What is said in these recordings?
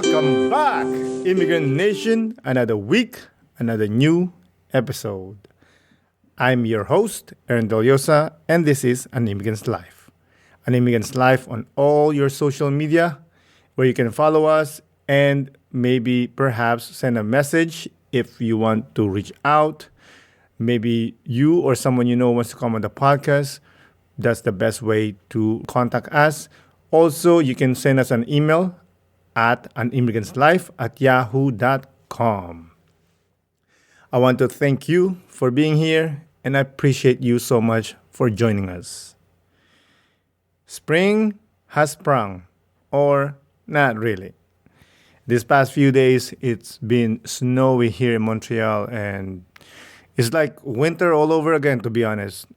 Welcome back, Immigrant Nation. Another week, another new episode. I'm your host, Aaron Deliosa, and this is An Immigrant's Life. An Immigrant's Life on all your social media, where you can follow us and maybe perhaps send a message if you want to reach out. Maybe you or someone you know wants to come on the podcast. That's the best way to contact us. Also, you can send us an email at animmigrantslife@yahoo.com. I want to thank you for being here, and I appreciate you so much for joining us. Spring has sprung, or not really. These past few days, it's been snowy here in Montreal, and it's like winter all over again, to be honest.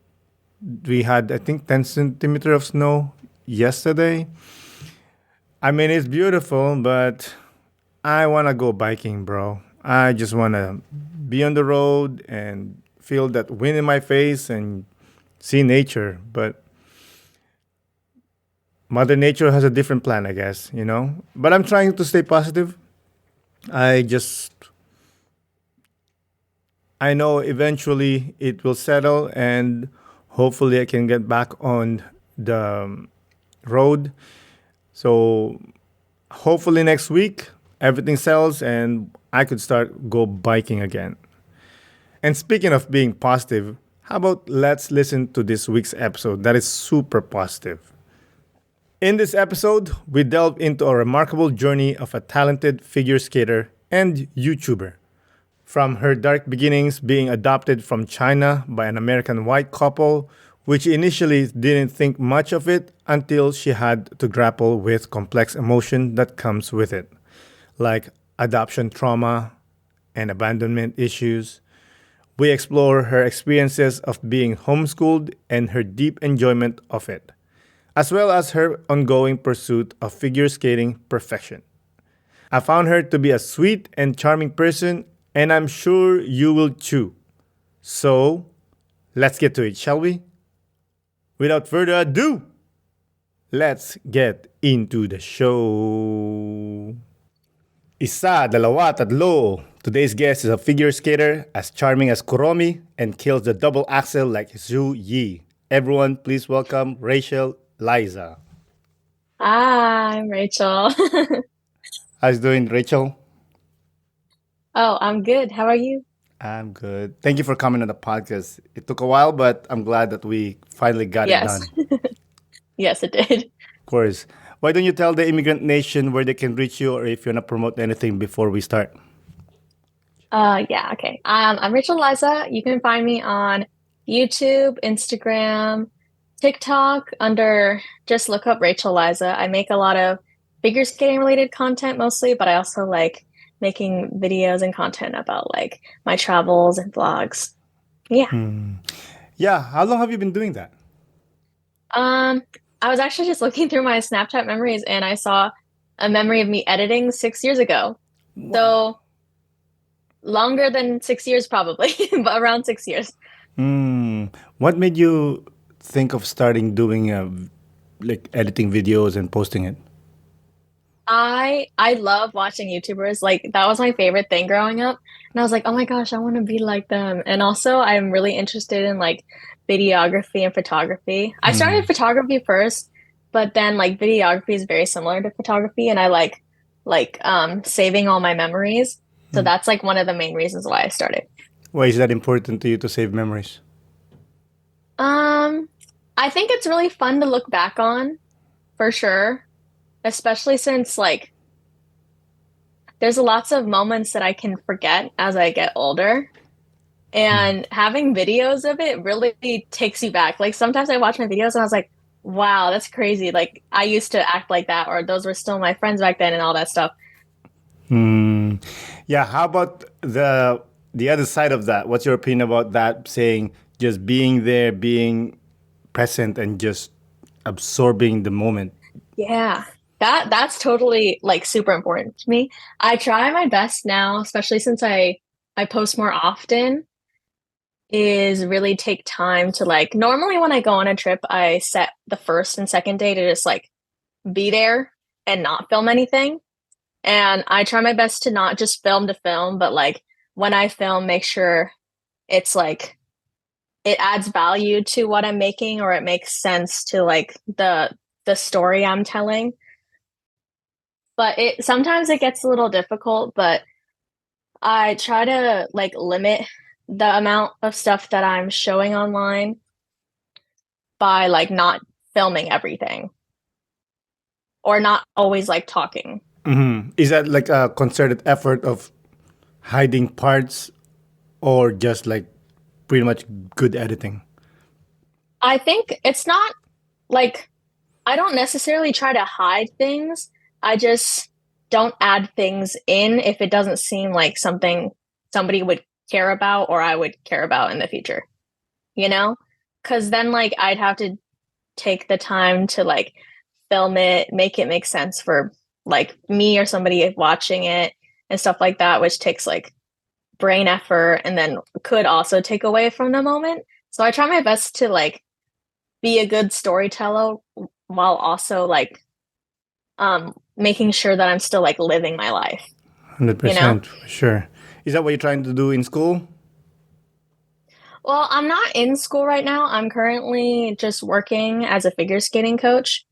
We had, I think, 10 centimeter of snow yesterday. I mean, it's beautiful, but I want to go biking, bro. I just want to be on the road and feel that wind in my face and see nature. But Mother Nature has a different plan, I guess, you know? But I'm trying to stay positive. I just, I know eventually it will settle and hopefully I can get back on the road. So hopefully next week everything settles and I could start go biking again. And speaking of being positive, how about let's listen to this week's episode that is super positive. In this episode, we delve into a remarkable journey of a talented figure skater and YouTuber. From her dark beginnings being adopted from China by an American white couple, which initially didn't think much of it until she had to grapple with complex emotion that comes with it, like adoption trauma and abandonment issues. We explore her experiences of being homeschooled and her deep enjoyment of it, as well as her ongoing pursuit of figure skating perfection. I found her to be a sweet and charming person, and I'm sure you will too. So, let's get to it, shall we? Without further ado, let's get into the show. Isa, dalawa, tatlo. Today's guest is a figure skater as charming as Kuromi and kills the double axel like Zhu Yi. Everyone, please welcome Rachel Liza. Hi, I'm Rachel. How's it doing, Rachel? Oh, I'm good. How are you? I'm good. Thank you for coming on the podcast. It took a while, but I'm glad that we finally got it Yes. done. Yes, it did. Of course. Why don't you tell the Immigrant Nation where they can reach you or if you want to promote anything before we start? Yeah, okay. I'm Rachel Liza. You can find me on YouTube, Instagram, TikTok under just look up Rachel Liza. I make a lot of figure skating related content mostly, but I also like making videos and content about like my travels and vlogs. Yeah. Yeah, how long have you been doing that? Um, I was actually just looking through my Snapchat memories and I saw a memory of me editing 6 years ago. Wow. So longer than 6 years, probably, but around 6 years. What made you think of starting doing like editing videos and posting it? I love watching YouTubers. Like that was my favorite thing growing up. And I was like, oh my gosh, I want to be like them. And also I'm really interested in like videography and photography. I started photography first, but then like videography is very similar to photography and I like saving all my memories. So that's like one of the main reasons why I started. Why is that important to you to save memories? Um, I think it's really fun to look back on for sure, especially since like there's lots of moments that I can forget as I get older. And having videos of it really takes you back. Like sometimes I watch my videos and I was like, wow, that's crazy. Like I used to act like that, or those were still my friends back then and all that stuff. Yeah, how about the other side of that? What's your opinion about that saying just being there, being present and just absorbing the moment? Yeah. That's totally like super important to me. I try my best now, especially since I post more often, is really take time to like normally when I go on a trip, I set the first and second day to just like be there and not film anything. And I try my best to not just film to film, but like when I film, make sure it's like it adds value to what I'm making or it makes sense to like the story I'm telling. But it sometimes it gets a little difficult, but I try to like limit the amount of stuff that I'm showing online by like not filming everything or not always like talking. Is that like a concerted effort of hiding parts or just like pretty much good editing? I think it's not like I don't necessarily try to hide things. I just don't add things in if it doesn't seem like something somebody would care about or I would care about in the future, you know? Because then, like, I'd have to take the time to, like, film it, make it make sense for, like, me or somebody watching it and stuff like that, which takes, like, brain effort and then could also take away from the moment. So I try my best to, like, be a good storyteller while also, like, making sure that I'm still like living my life, you know? 100% for sure. Is that what you're trying to do in school? Well, I'm not in school right now. I'm currently just working as a figure skating coach,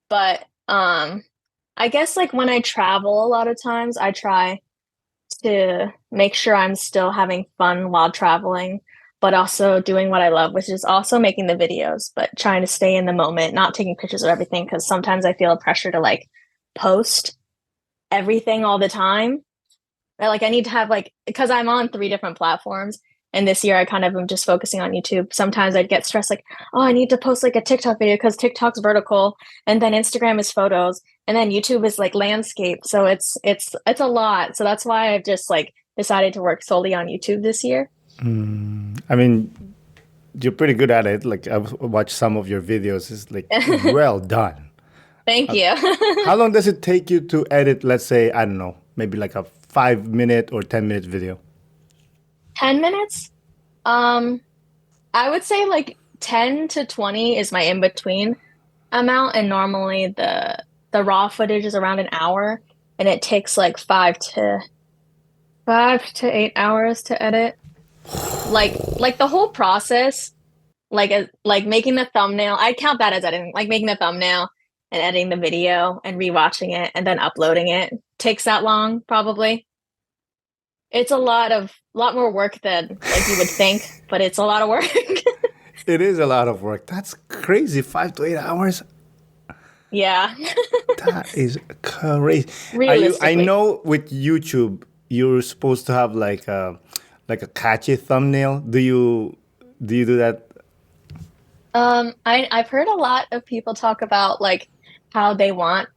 but I guess like when I travel a lot of times I try to make sure I'm still having fun while traveling, but also doing what I love, which is also making the videos, but trying to stay in the moment, not taking pictures of everything because sometimes I feel a pressure to like post everything all the time. Like I need to have like because I'm on three different platforms and this year I kind of am just focusing on YouTube. Sometimes I'd get stressed like, oh, I need to post like a TikTok video because TikTok's vertical and then Instagram is photos and then YouTube is like landscape. So it's a lot. So that's why I've just like decided to work solely on YouTube this year. I mean, you're pretty good at it. Like I've watched some of your videos. It's like well done. Thank you. How long does it take you to edit, let's say, I don't know, maybe like a 5 minute or 10 minute video? 10 minutes? Um, I would say like 10 to 20 is my in between amount, and normally the raw footage is around an hour, and it takes like 5 to 8 hours to edit. Like the whole process, like making the thumbnail, I count that as editing. Like making the thumbnail and editing the video and rewatching it and then uploading it takes that long, probably. It's a lot more work than like you would think, but it's a lot of work. It is a lot of work. That's crazy. 5 to 8 hours. Yeah, That is crazy. Are you? I realistically. know with YouTube, you're supposed to have like a catchy thumbnail. Do you do that? I've heard a lot of people talk about like how they want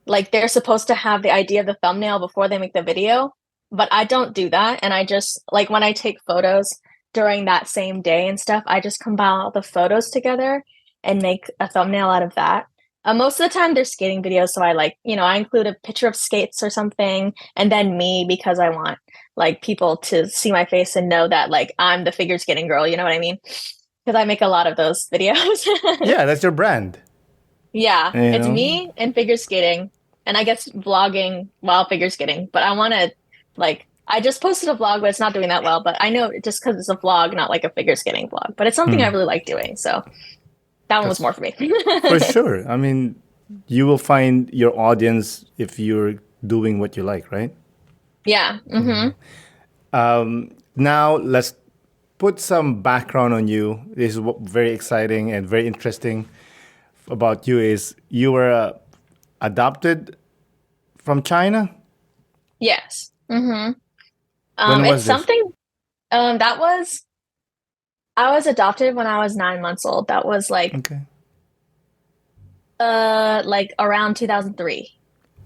like they're supposed to have the idea of the thumbnail before they make the video, but I don't do that. And I just like when I take photos during that same day and stuff, I just combine all the photos together and make a thumbnail out of that. Most of the time they're skating videos, so I like, I include a picture of skates or something, and then me because I want like people to see my face and know that like I'm the figure skating girl, you know what I mean? Because I make a lot of those videos. Yeah, that's your brand. Yeah, You it's know. me and figure skating, and I guess vlogging while figure skating. But I want to, like, I just posted a vlog, but it's not doing that well. But I know just because it's a vlog, not like a figure skating vlog. But it's something I really like doing, so that one was more That's for me. for sure. I mean, you will find your audience if you're doing what you like, right? Yeah. Now let's put some background on you. This is what very exciting and very interesting about you is you were adopted from China. Yes. When It's was this? something. That was I was adopted when I was 9 months old. That was Okay. like around 2003.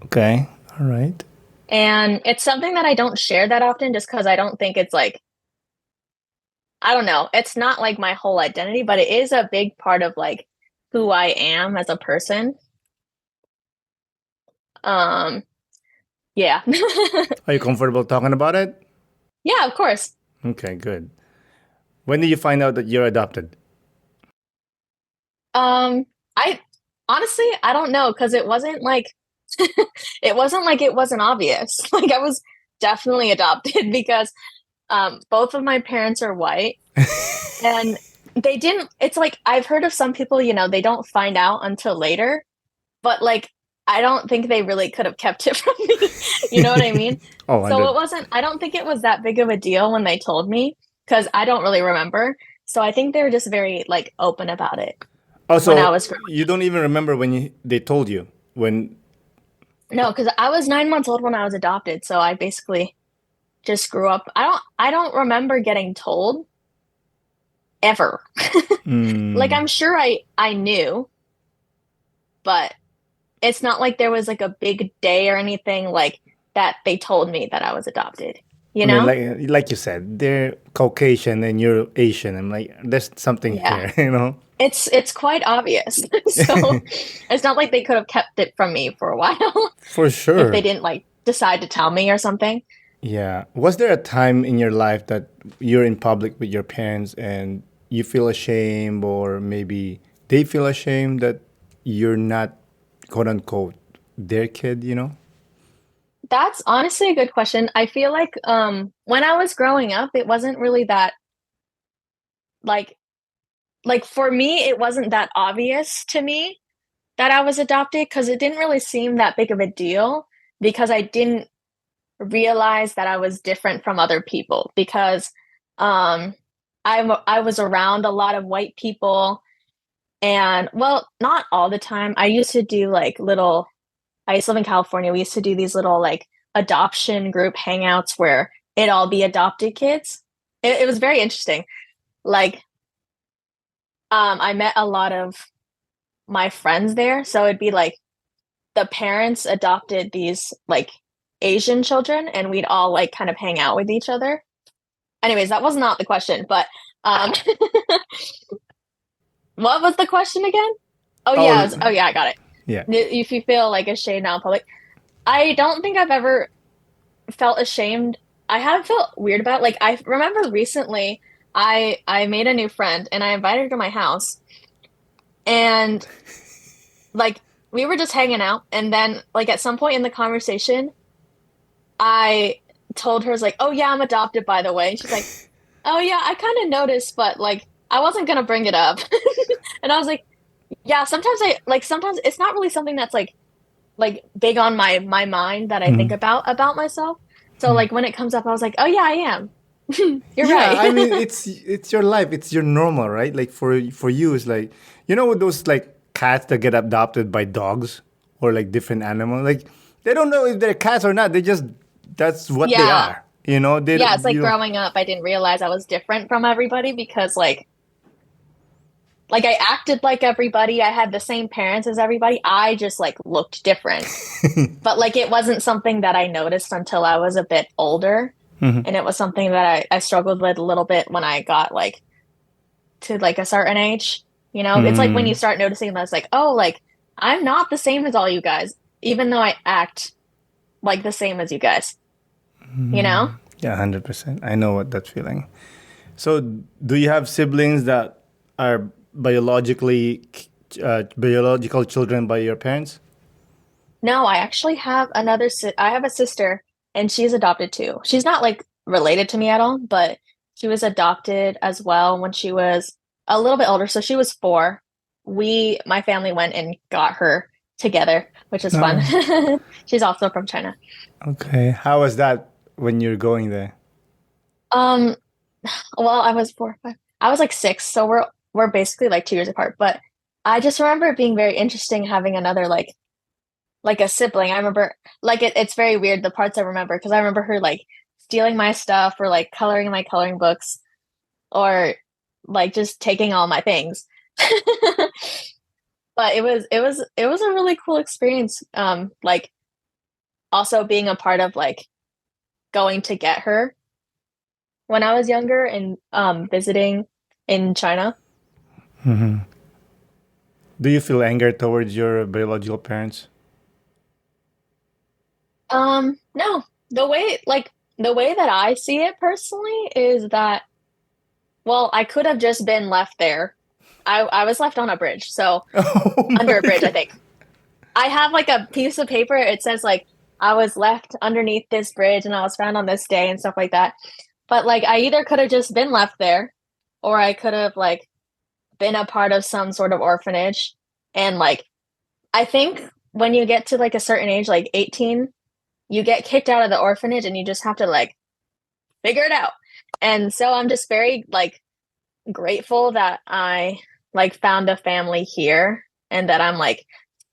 Okay. All right. And it's something that I don't share that often just because I don't think it's like I don't know. It's not like my whole identity, but it is a big part of like who I am as a person. Um, yeah. Are you comfortable talking about it? Yeah, of course. Okay, good. When did you find out that you're adopted? I honestly I don't know because it wasn't like It wasn't like it wasn't obvious. Like I was definitely adopted because both of my parents are white and they didn't, it's like I've heard of some people, they don't find out until later, but like I don't think they really could have kept it from me. You know what I mean? Oh, So 100. it wasn't, I don't think it was that big of a deal when they told me because I don't really remember. So I think they were just very like open about it when I Also, was growing. you don't even remember when they told you when. No, because I was 9 months old when I was adopted, so I basically just grew up. I don't remember getting told ever. Like Mm, I'm sure I knew, but it's not like there was like a big day or anything like that they told me that I was adopted, you I mean, know? like you said, they're Caucasian and you're Asian. I'm like, there's something Yeah. here, you know? It's quite obvious. So it's not like they could have kept it from me for a while For if they sure. didn't like decide to tell me or something. Yeah. Was there a time in your life that you're in public with your parents and you feel ashamed, or maybe they feel ashamed that you're not, quote unquote, their kid, you know? That's honestly a good question. I feel like when I was growing up, it wasn't really that like for me, it wasn't that obvious to me that I was adopted because it didn't really seem that big of a deal because I didn't realize that I was different from other people because um I was around a lot of white people and well, not all the time. I used to do like little I used to live in California. We used to do these little like adoption group hangouts where it'd all be adopted kids. It was very interesting. Like, I met a lot of my friends there. So it'd be like the parents adopted these like Asian children and we'd all like kind of hang out with each other. Anyways, that was not the question, but um what was the question again? Oh yeah, Oh, oh yeah, I got it. yeah. If you feel like ashamed now in public. I don't think I've ever felt ashamed. I have felt weird about it. Like I remember recently I made a new friend and I invited her to my house and like we were just hanging out and then like at some point in the conversation I told her like, "Oh yeah, I'm adopted by the way." And she's like, "Oh yeah, I kind of noticed, but like I wasn't gonna bring it up." And I was like, "Yeah, sometimes sometimes it's not really something that's like big on my mind that I think Mhm. about myself. So like when it comes up, I was like, "Oh yeah, I am." You're Yeah, right. I mean, it's your life, it's your normal, right? Like for you, it's like, those like cats that get adopted by dogs or like different animals. Like they don't know if they're cats or not. They just that's what they Yeah. are. You know, they Yeah, it's don't. like You know. growing up, I didn't realize I was different from everybody because like I acted like everybody. I had the same parents as everybody. I just like looked different. But like it wasn't something that I noticed until I was a bit older. And it was something that I struggled with a little bit when I got like to like a certain age. It's like when you Mm, start noticing that's like, oh, like I'm not the same as all you guys, even though I act like the same as you guys, you know? yeah, 100%. I know what that feeling. So, do you have siblings that are biological children by your parents? No, I actually have I have a sister and she's adopted too. She's not like related to me at all, but she was adopted as well when she was a little bit older. So she was 4. My family went and got her together, which is fun. No. She's also from China. Okay. How was that when you're going there? Um, well, I was 4, 5. I was like 6, so we're basically like 2 years apart. But I just remember it being very interesting having another like a sibling. I remember like it's very weird the parts I remember because I remember her like stealing my stuff or like coloring my coloring books or like just taking all my things. But it was a really cool experience. Like also being a part of like going to get her when I was younger and visiting in China. Do you feel anger towards your biological parents? No, the way that I see it personally is that well, I could have just been left there. I was left on a bridge, so Oh under my a bridge, I god. think. I have like a piece of paper. It says like I was left underneath this bridge and I was found on this day and stuff like that. But like I either could have just been left there or I could have like been a part of some sort of orphanage. And like I think when you get to like a certain age, like 18, you get kicked out of the orphanage and you just have to like figure it out. And so I'm just very like grateful that I like found a family here and that I'm like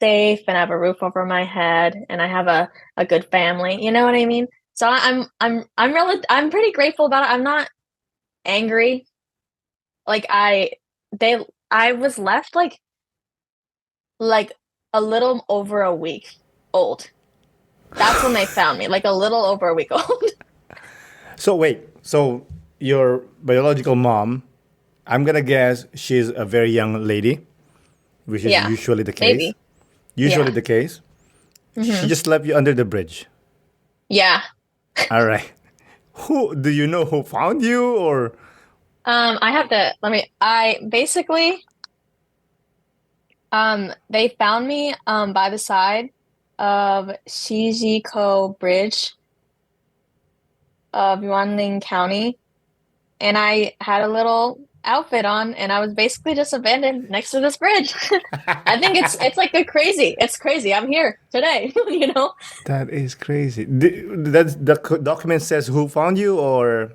safe and I have a roof over my head and I have a good family. You know what I mean? So I'm pretty grateful about it. I'm not angry. Like they I was left like a little over a week old. That's when they found me, like a little over a week old. So wait, so your biological mom, I'm gonna guess she's a very young lady, which is Yeah, usually the case. maybe. Usually Yeah. the case. She Hmm. just left you under the bridge. Yeah. All right. Who do you know who found you or I have to let me I basically they found me by the side of Shijiko Bridge of Yuanling County, and I had a little outfit on, and I was basically just abandoned next to this bridge. I think it's like a crazy. It's crazy. I'm here today, you know? that is crazy. That's document says who found you or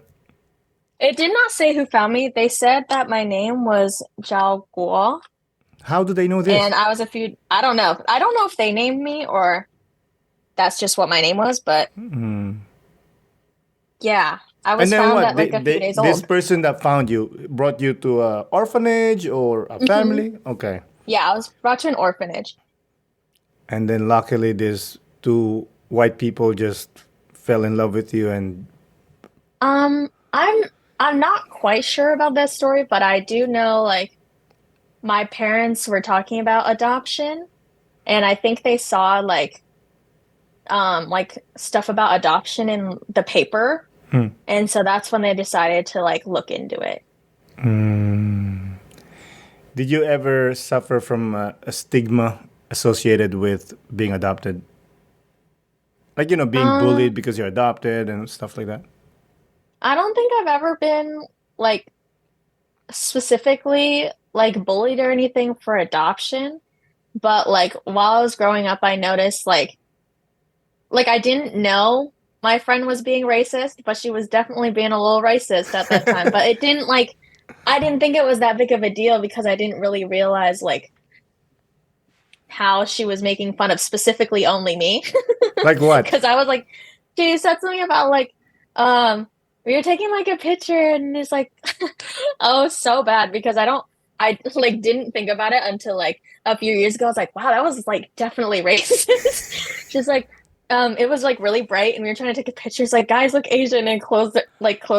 It did not say who found me. They said that my name was Zhao Guo, how do they know and this? I was a few. I don't know. I don't know if they named me or that's just what my name was, but yeah, I And was then found what? at like a few days This old. person that found you brought you to a orphanage or a Hmm. family? Okay. Yeah, I was brought to an orphanage. And then luckily these two white people just fell in love with you and Um, I'm I'm not quite sure about this story, but I do know like my parents were talking about adoption, and I think they saw like stuff about adoption in the paper, and so that's when they decided to like look into it. did you ever suffer from a stigma associated with being adopted? Like, being Um, bullied because you're adopted and stuff like that? I don't think I've ever been like specifically like bullied or anything for adoption, but like while I was growing up, I noticed like I didn't know my friend was being racist, but she was definitely being a little racist at that time. But it didn't like I didn't think it was that big of a deal because I didn't really realize like how she was making fun of specifically only me. Like what? Because I was like, she said something about like, we were taking like a picture and it's like, oh, so bad because I like didn't think about it until like a few years ago. I was like, wow, that was like definitely racist. She's like, it was like really bright and we were trying to take a picture. It's like, guys look Asian and close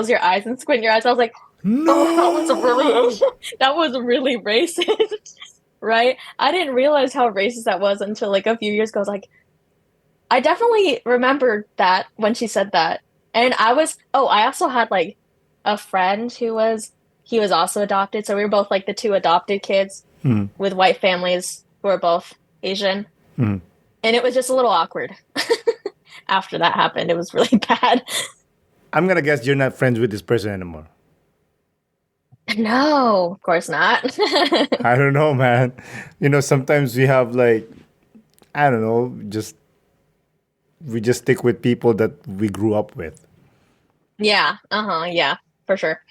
your eyes and squint your eyes. I was like, oh, that was really No. Asian. That was really racist. Right? I didn't realize how racist that was until like a few years ago. I was like, I definitely remembered that when she said that. And I also had like a friend he was also adopted. So we were both like the two adopted kids with white families who are both Asian. And it was just a little awkward after that happened. It was really bad. I'm gonna guess you're not friends with this person anymore. No, of course not. I don't know, man. Sometimes we have like, I don't know, just we just stick with people that we grew up with. Yeah, uh-huh, yeah, for sure.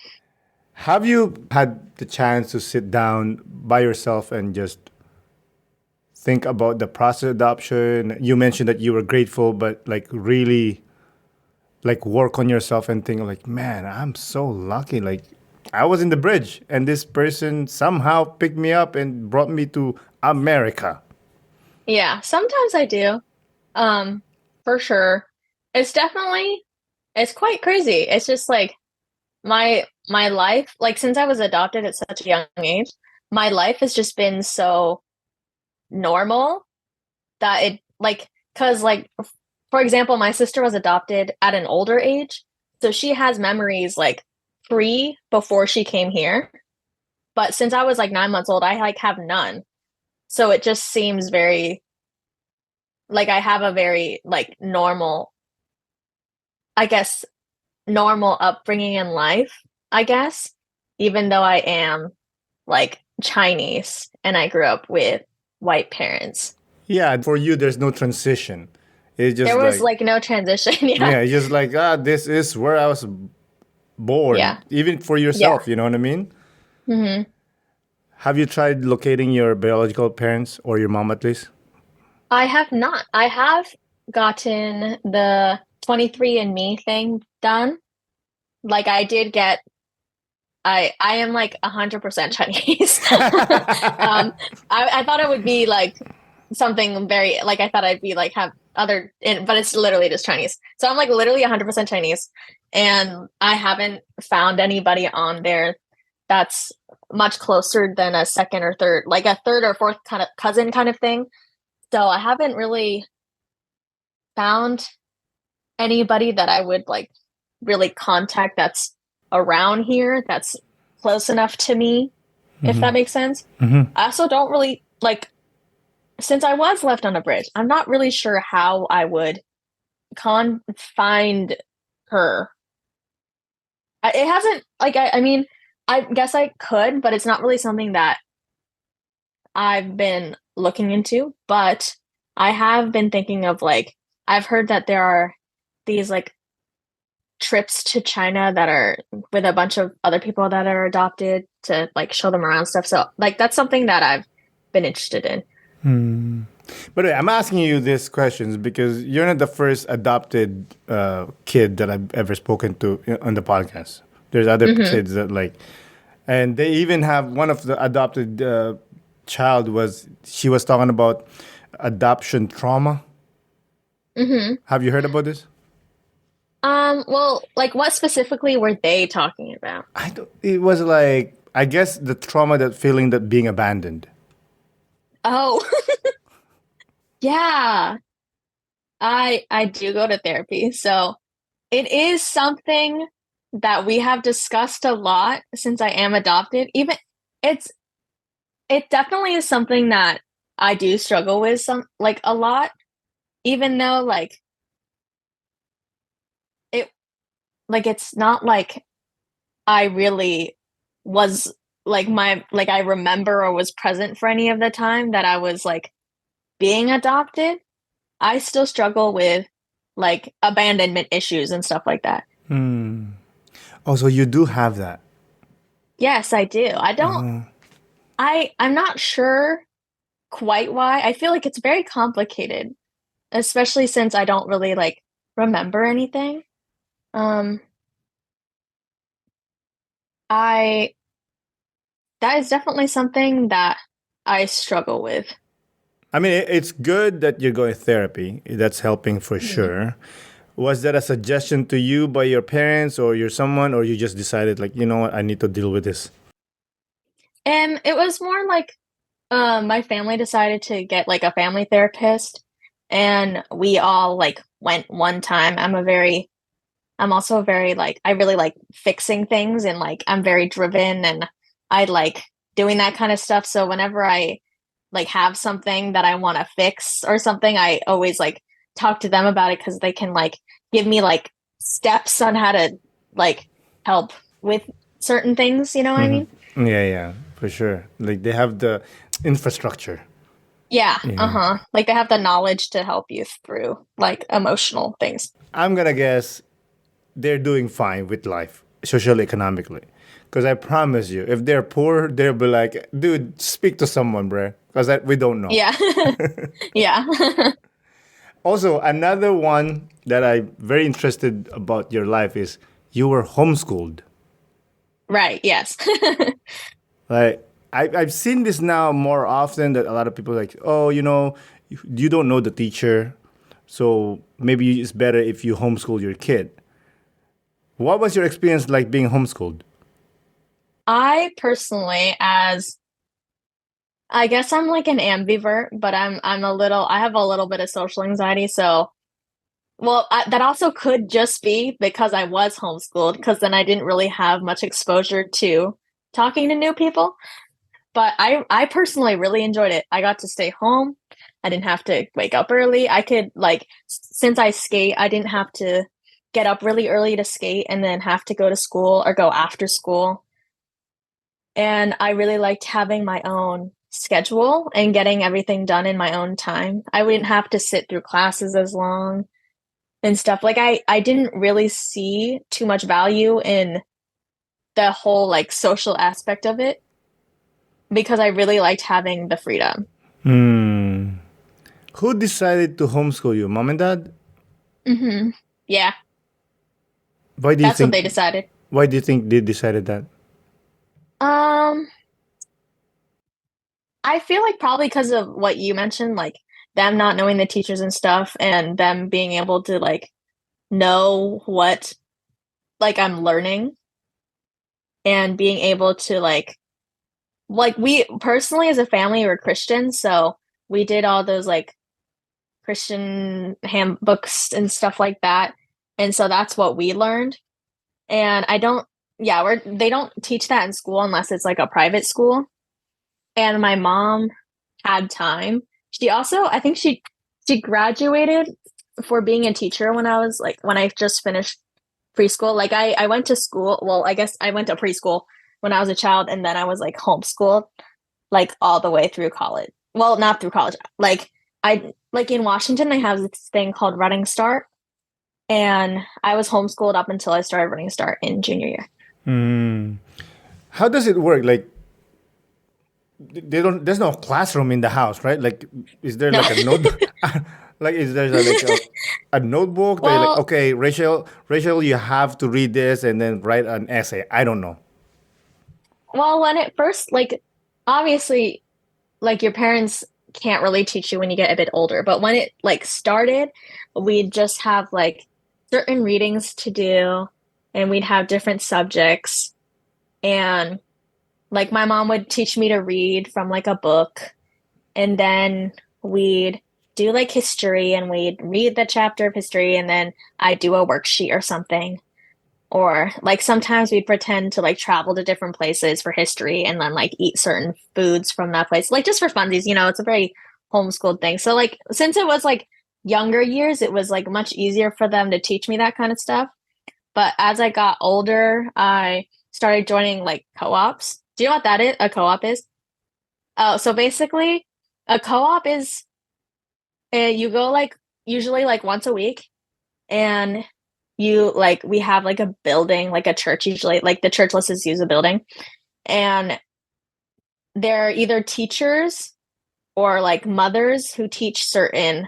Have you had the chance to sit down by yourself and just think about the process of adoption? You mentioned that you were grateful, but like really like work on yourself and think like, man, I'm so lucky. Like I was in the bridge and this person somehow picked me up and brought me to America. Yeah, sometimes I do. Um, for sure. It's definitely it's quite crazy. It's just like my life, like since I was adopted at such a young age, my life has just been so normal that it like because like for example, my sister was adopted at an older age, so she has memories like pre before she came here. But since I was like 9 months old, I like have none. So it just seems very like I have a very like normal, I guess, normal upbringing in life, I guess, even though I am like Chinese and I grew up with white parents. Yeah, for you, there's no transition. It's just There was like, like no transition. Yeah. yeah, it's just like, this is where I was born, Yeah. even for Yeah. yourself, you know what I mean? Hmm. Have you tried locating your biological parents or your mom at least? I have not. I have gotten the 23andMe thing done. Like I did get I am like 100% Chinese. I thought it would be like something very like I thought I'd be like have other but it's literally just Chinese. So I'm like literally 100% Chinese and I haven't found anybody on there that's much closer than a second or third, like a third or fourth kind of cousin kind of thing. So I haven't really found anybody that I would like really contact that's around here that's close enough to me, if that makes sense. I also don't really like since I was left on a bridge, I'm not really sure how I would find her. It hasn't like I mean, I guess I could, but it's not really something that I've been looking into, but I have been thinking of like I've heard that there are these like trips to China that are with a bunch of other people that are adopted to like show them around stuff. So like that's something that I've been interested in. But I'm asking you these questions because you're not the first adopted kid that I've ever spoken to on the podcast. There's other Hmm. kids that like, and they even have one of the adopted child was she was talking about adoption trauma. Hmm. Have you heard about this? Well, like what specifically were they talking about? I don't. It was like I guess the trauma that feeling that being abandoned. Oh, yeah. I do go to therapy. So it is something that we have discussed a lot since I am adopted. Even it's it definitely is something that I do struggle with some like a lot, even though it it's not like I really was like my like I remember or was present for any of the time that I was like being adopted. I still struggle with like abandonment issues and stuff like that. Oh, so you do have that. Yes, I do. I'm not sure quite why. I feel like it's very complicated, especially since I don't really like remember anything. Um I that is definitely something that I struggle with. I mean, it's good that you're going therapy. That's helping for Mhm. sure. Was that a suggestion to you by your parents or your someone, or you just decided like, you know what, I need to deal with this? And it was more like my family decided to get like a family therapist and we all like went one time. I'm also very like I really like fixing things and like I'm very driven and I like doing that kind of stuff. So whenever I like have something that I want to fix or something, I always like talk to them about it because they can like give me like steps on how to like help with certain things, you know what I mean? Yeah, yeah, for sure. Like they have the infrastructure. Yeah, Yeah. uh-huh. Like they have the knowledge to help you through like emotional things. I'm gonna guess they're doing fine with life, socially, economically. Because I promise you, if they're poor, they'll be like, dude, speak to someone, bruh. Because we don't know. Yeah. Yeah. Also, another one that I'm very interested about your life is you were homeschooled. Right, yes. Like I've seen this now more often that a lot of people are like, oh, you don't know the teacher, so maybe it's better if you homeschool your kid. What was your experience like being homeschooled? I personally, as I guess I'm like an ambivert, but I have a little bit of social anxiety, so that also could just be because I was homeschooled, because then I didn't really have much exposure to talking to new people. but I personally really enjoyed it. I got to stay home. I didn't have to wake up early. I could like since I skate, I didn't have to get up really early to skate and then have to go to school or go after school. And I really liked having my own schedule and getting everything done in my own time. I wouldn't have to sit through classes as long and stuff. Like I didn't really see too much value in the whole like social aspect of it because I really liked having the freedom. Hmm. Who decided to homeschool you, mom and dad? Hmm. Yeah, Why do you that's what think? they decided. Why do you think they decided that? Um, I feel like probably because of what you mentioned, like them not knowing the teachers and stuff, and them being able to like know what like I'm learning and being able to like we personally as a family were Christians, so we did all those like Christian handbooks and stuff like that. And so that's what we learned. And I don't yeah, they don't teach that in school unless it's like a private school. And my mom had time. She also I think she graduated for being a teacher when I was like when I just finished preschool. Like I went to school, well, I guess I went to preschool when I was a child and then I was like homeschooled like all the way through college. Well, not through college. Like I like in Washington they have this thing called Running Start and I was homeschooled up until I started Running Start in junior year. Hmm. How does it work? Like they don't. There's no classroom in the house, right? Like, is there No. like a note? Like, is there like a notebook that you're like, Well, okay, Rachel, you have to read this and then write an essay. I don't know. when it first like obviously like your parents can't really teach you when you get a bit older, but when it like started, we'd just have like certain readings to do and we'd have different subjects and like my mom would teach me to read from like a book and then we'd do like history and we'd read the chapter of history and then I'd do a worksheet or something. Or like sometimes we'd pretend to like travel to different places for history and then like eat certain foods from that place, like just for funsies, it's a very homeschooled thing. So like since it was like younger years, it was like much easier for them to teach me that kind of stuff. But as I got older, I started joining like co-ops. Do you know what that is? A co-op is? Oh, so basically, a co-op is you go like usually like once a week and you like we have like a building like a church usually like the church lets us use a building and they're either teachers or like mothers who teach certain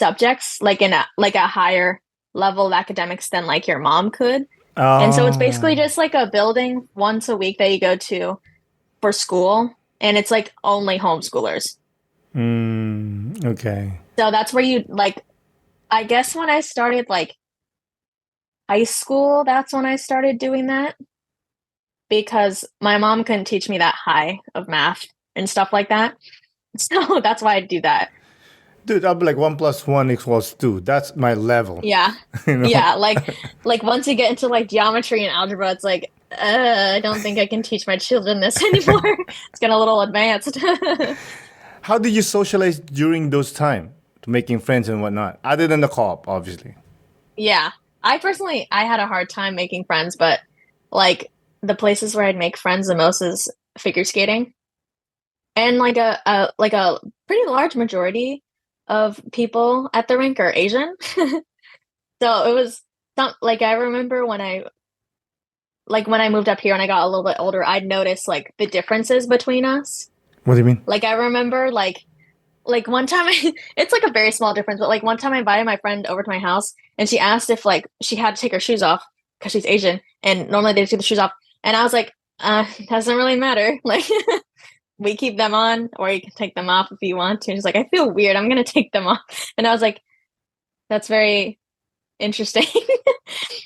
subjects like in a higher level of academics than like your mom could, and so it's basically Oh. just like a building once a week that you go to for school and it's like only homeschoolers. Mm, okay. So that's where you like I guess when I started like high school, that's when I started doing that because my mom couldn't teach me that high of math and stuff like that. So that's why I do that. Dude, I'll be like 1 + 1 = 2. That's my level. Yeah. you know? Yeah, like once you get into like geometry and algebra, it's like I don't think I can teach my children this anymore. It's getting a little advanced. How did you socialize during those time to making friends and whatnot? Other than the co-op, obviously. Yeah. I had a hard time making friends, but like the places where I'd make friends the most is figure skating. And like a pretty large majority of people at the rink are Asian. So it was some like I remember when I moved up here and I got a little bit older, I'd notice like the differences between us. What do you mean? Like I remember like one time it's like a very small difference, but like one time I invited my friend over to my house and she asked if like she had to take her shoes off because she's Asian and normally they take the shoes off. And I was like, doesn't really matter. Like we keep them on or you can take them off if you want to. And she's like, I feel weird. I'm gonna take them off. And I was like, that's very interesting.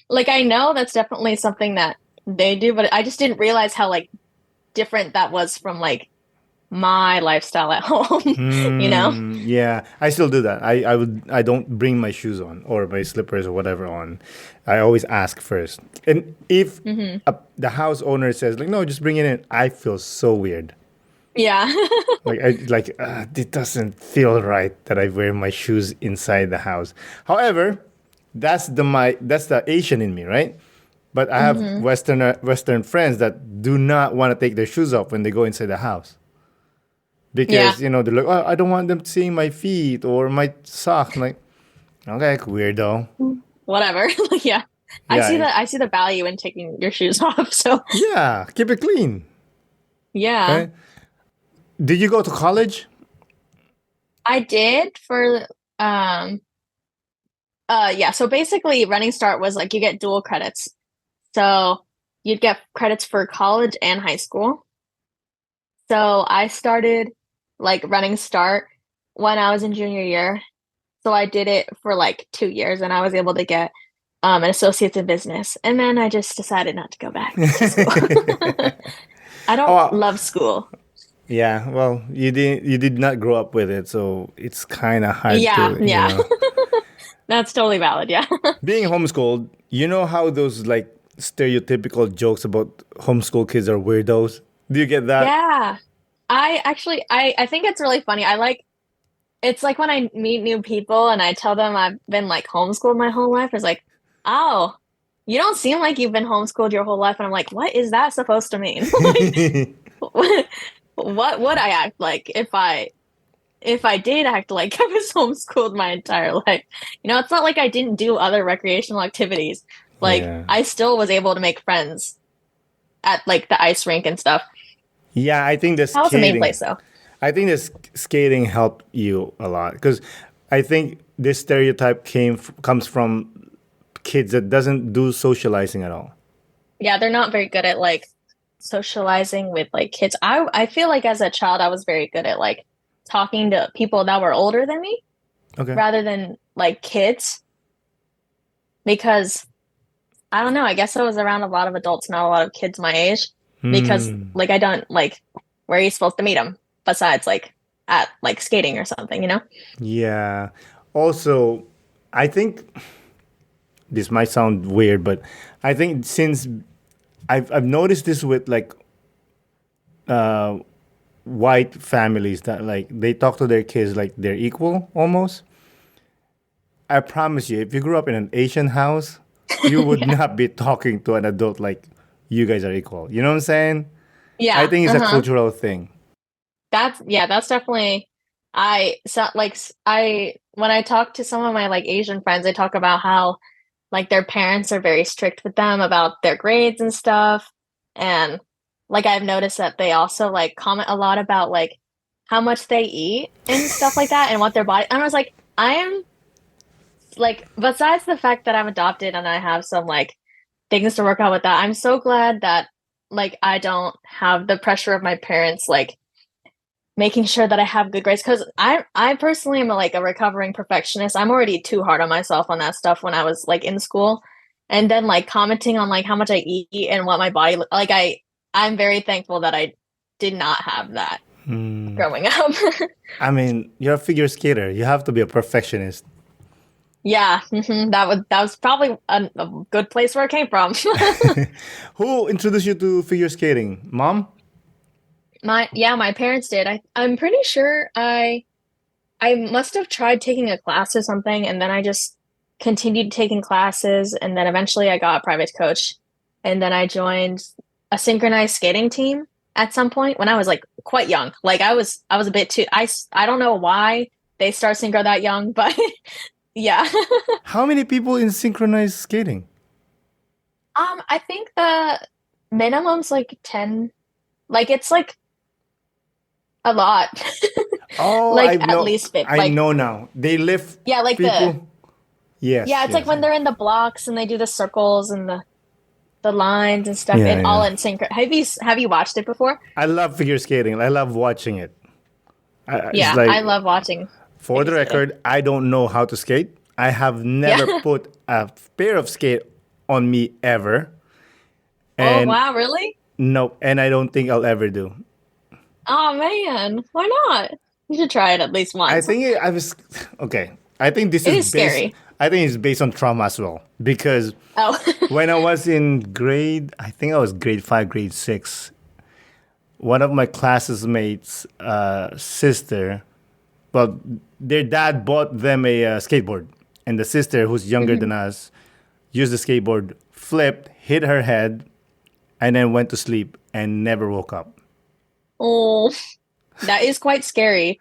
Like I know that's definitely something that they do, but I just didn't realize how like different that was from like my lifestyle at home, you know? Mm, yeah, I still do that. I don't bring my shoes on or my slippers or whatever on. I always ask first. And if Hmm. the house owner says like, no, just bring it in, I feel so weird. Yeah. It doesn't feel right that I wear my shoes inside the house. However, that's the Asian in me, right? But I have hmm Western friends that do not want to take their shoes off when they go inside the house Yeah. because they're like, oh, I don't want them seeing my feet or my sock. I'm like, okay, weirdo. Whatever. Yeah. Yeah, I see the value in taking your shoes off. So yeah, keep it clean. yeah. Right? Did you go to college? I did for um yeah, so basically Running Start was like you get dual credits. So you'd get credits for college and high school. So I started like Running Start when I was in junior year. So I did it for like 2 years and I was able to get an associate's in business. And then I just decided not to go back to school. I don't Oh, love school. yeah. Well, you did not grow up with it, so it's kind of hard Yeah, yeah. to. That's totally valid. Yeah. Being homeschooled, you know how those like stereotypical jokes about homeschool kids are weirdos? Do you get that? Yeah. I think it's really funny. I like it's like when I meet new people and I tell them I've been like homeschooled my whole life, it's like, oh, you don't seem like you've been homeschooled your whole life. And I'm like, what is that supposed to mean? Like, what would I act like if I did act like I was homeschooled my entire life? It's not like I didn't do other recreational activities. Like Yeah. I still was able to make friends at like the ice rink and stuff. Yeah, I think the That was the main skating. place though. I think skating helped you a lot because I think this stereotype comes from kids that doesn't do socializing at all. Yeah, they're not very good at like socializing with like kids. I feel like as a child I was very good at like talking to people that were older than me Okay. rather than like kids because I don't know, I guess I was around a lot of adults, not a lot of kids my age because Hmm. like I don't like where are you supposed to meet them besides like at like skating or something, you know? Yeah. Also, I think this might sound weird, but I think since I've noticed this with like white families that like they talk to their kids like they're equal almost. I promise you, if you grew up in an Asian house, you would Yeah. not be talking to an adult like you guys are equal. You know what I'm saying? I Yeah. think it's a Uh-huh. cultural thing. That's definitely I when I talk to some of my like Asian friends, they talk about how like their parents are very strict with them about their grades and stuff. And like I've noticed that they also like comment a lot about like how much they eat and stuff like that and what their body and I was like, I am like besides the fact that I'm adopted and I have some like things to work out with that, I'm so glad that like I don't have the pressure of my parents like making sure that I have good grades because I personally am like a recovering perfectionist. I'm already too hard on myself on that stuff when I was like in school, and then like commenting on like how much I eat and what my body like I'm very thankful that I did not have that growing up. I mean, you're a figure skater. You have to be a perfectionist. Yeah, that was probably a good place where it came from. Who introduced you to figure skating? Mom? My parents did. I'm pretty sure I must have tried taking a class or something, and then I just continued taking classes, and then eventually I got a private coach, and then I joined a synchronized skating team at some point when I was like quite young. Like I was a bit too. I don't know why they start synchro that young, but yeah. How many people in synchronized skating? I think the minimum's like 10. Like it's like a lot. Oh, Like at least 50. I Like know now. They lift yeah, like the people. Yes, yeah, it's like yes. when they're in the blocks and they do the circles and the lines and stuff Yeah, and all yeah. in sync. Have you watched it before? I love figure skating. I love watching it. It's Yeah, I like, love watching for figure the skating. record, I don't know how to skate. I have Yeah. never put a pair of skate on me ever. Oh And wow, really? no, and I don't think I'll ever do. Oh man, why not? You should try it at least I once. think I was okay. I think this It is is based. scary. I think it's based on trauma as well because Oh. when I was in grade, I think I was grade 5, grade 6. one of my classmates' sister, well, their dad bought them a skateboard, and the sister, who's younger Hmm. than us, used the skateboard, flipped, hit her head, and then went to sleep and never woke up. Oh, that is quite scary.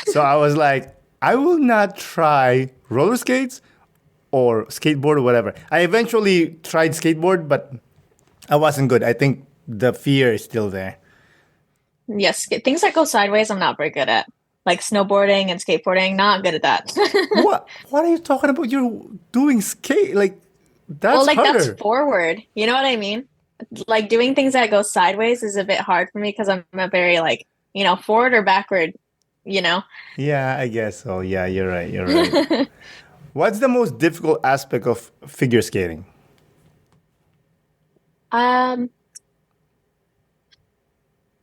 So I was like, I will not try roller skates or skateboard or whatever. I eventually tried skateboard, but I wasn't good. I think the fear is still there. Yes, things that go sideways, I'm not very good at. Like snowboarding and skateboarding, not good at that. What? What are you talking about? You're doing skate like Well, that's like that's harder. forward. You know what I mean? Like doing things that go sideways is a bit hard for me because I'm a very like, forward or backward, you know? Yeah, I guess so. Yeah, you're right. You're right. What's the most difficult aspect of figure skating? Um,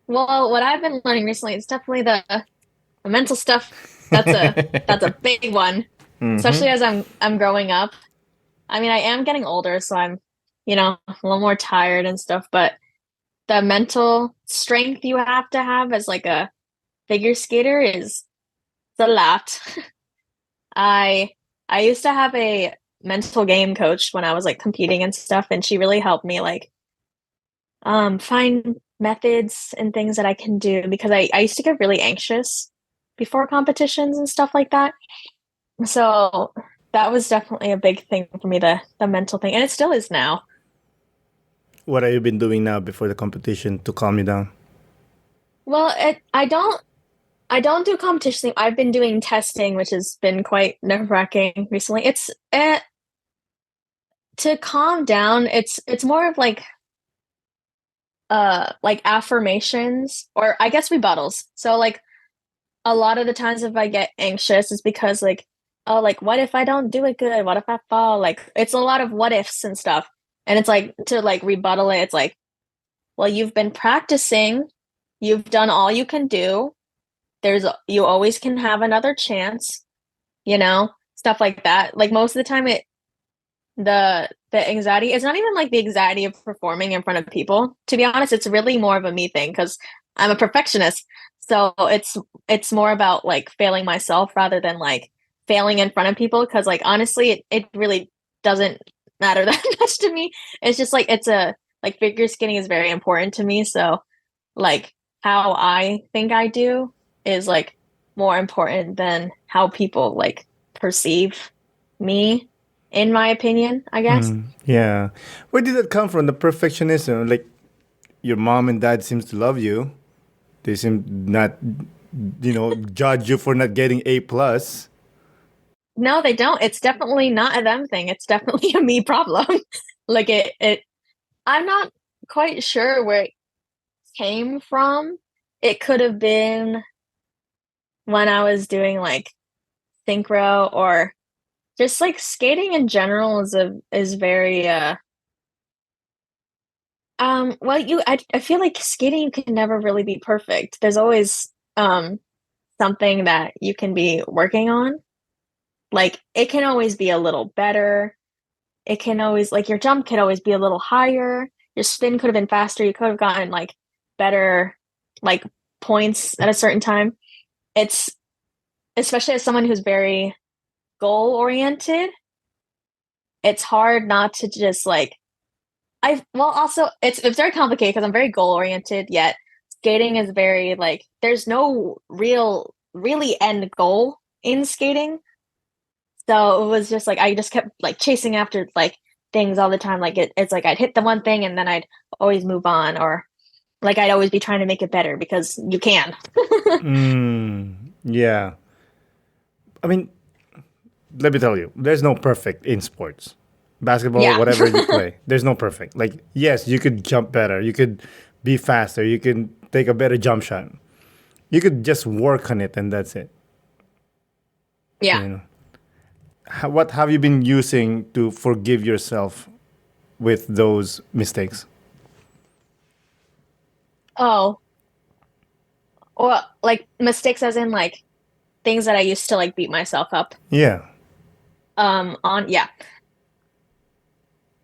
well, what I've been learning recently is definitely the mental stuff. That's a big one, especially as I'm growing up. I mean, I am getting older, so I'm, a little more tired and stuff, but the mental strength you have to have as like a figure skater is a lot. I I used to have a mental game coach when I was like competing and stuff, and she really helped me like find methods and things that I can do because I used to get really anxious before competitions and stuff like that. So that was definitely a big thing for me, the mental thing, and it still is now. What have you been doing now before the competition to calm you down? Well, I don't do competition. I've been doing testing, which has been quite nerve-wracking recently. It's to calm down. It's more of like affirmations or I guess rebuttals. So like a lot of the times if I get anxious, it's because like, oh, like what if I don't do it good? What if I fall? Like it's a lot of what ifs and stuff. And it's like to like rebuttal it, it's like, well, you've been practicing, you've done all you can do. You always can have another chance, stuff like that. Like most of the time the anxiety, it's not even like the anxiety of performing in front of people. To be honest, it's really more of a me thing because I'm a perfectionist. So it's more about like failing myself rather than like failing in front of people. Cause like honestly, it really doesn't matter that much to me. It's just like it's a like figure skating is very important to me. So like how I think I do is like more important than how people like perceive me, in my opinion, I guess. Yeah. Where did that come from? The perfectionism? Like your mom and dad seems to love you. They seem not, judge you for not getting A plus. No, they don't. It's definitely not a them thing. It's definitely a me problem. Like I'm not quite sure where it came from. It could have been when I was doing like synchro or just like skating in general is very well I feel like skating can never really be perfect. There's always something that you can be working on. Like it can always be a little better. It can always like your jump could always be a little higher. Your spin could have been faster. You could have gotten like better like points at a certain time. It's especially as someone who's very goal oriented, it's hard not to just like I well also it's very complicated because I'm very goal oriented, yet skating is very like there's no really end goal in skating. So it was just like I just kept like chasing after like things all the time. Like it's like I'd hit the one thing and then I'd always move on or like I'd always be trying to make it better because you can. Yeah. I mean, let me tell you, there's no perfect in sports. Basketball, Yeah. whatever you play, there's no perfect. Like, yes, you could jump better. You could be faster. You can take a better jump shot. You could just work on it and that's it. Yeah. You know. What have you been using to forgive yourself with those mistakes? Oh, or like mistakes as in like things that I used to like beat myself up Yeah. on yeah.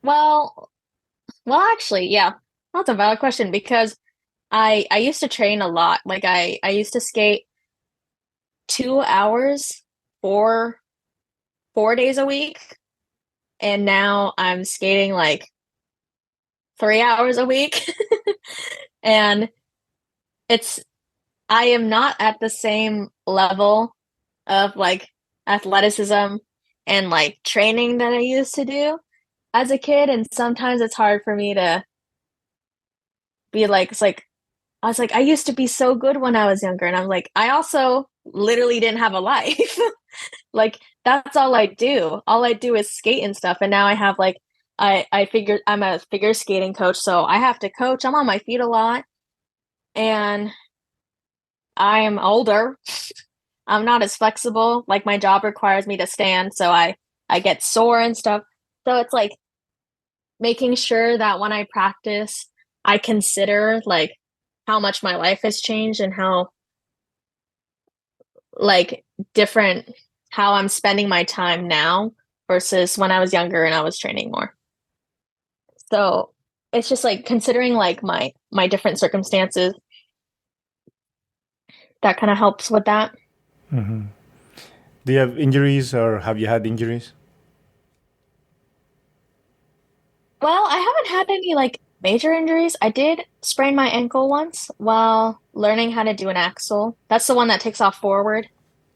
Well, actually, yeah. That's a valid question because I used to train a lot. Like I used to skate 2 hours for 4 days a week, and now I'm skating like 3 hours a week. And it's I am not at the same level of like athleticism and like training that I used to do as a kid. And sometimes it's hard for me to be like, it's like, I was like, I used to be so good when I was younger. And I'm like, I also literally didn't have a life. Like, that's all I do. All I do is skate and stuff. And now I have like, I figure I'm a figure skating coach. So I have to coach. I'm on my feet a lot. And I'm older. I'm not as flexible. Like my job requires me to stand, so I get sore and stuff. So it's like making sure that when I practice, I consider like how much my life has changed and how like different how I'm spending my time now versus when I was younger and I was training more. So it's just like considering like my different circumstances that kind of helps with that. Do you have injuries or have you had injuries? Well, I haven't had any like major injuries. I did sprain my ankle once while learning how to do an axle. That's the one that takes off forward.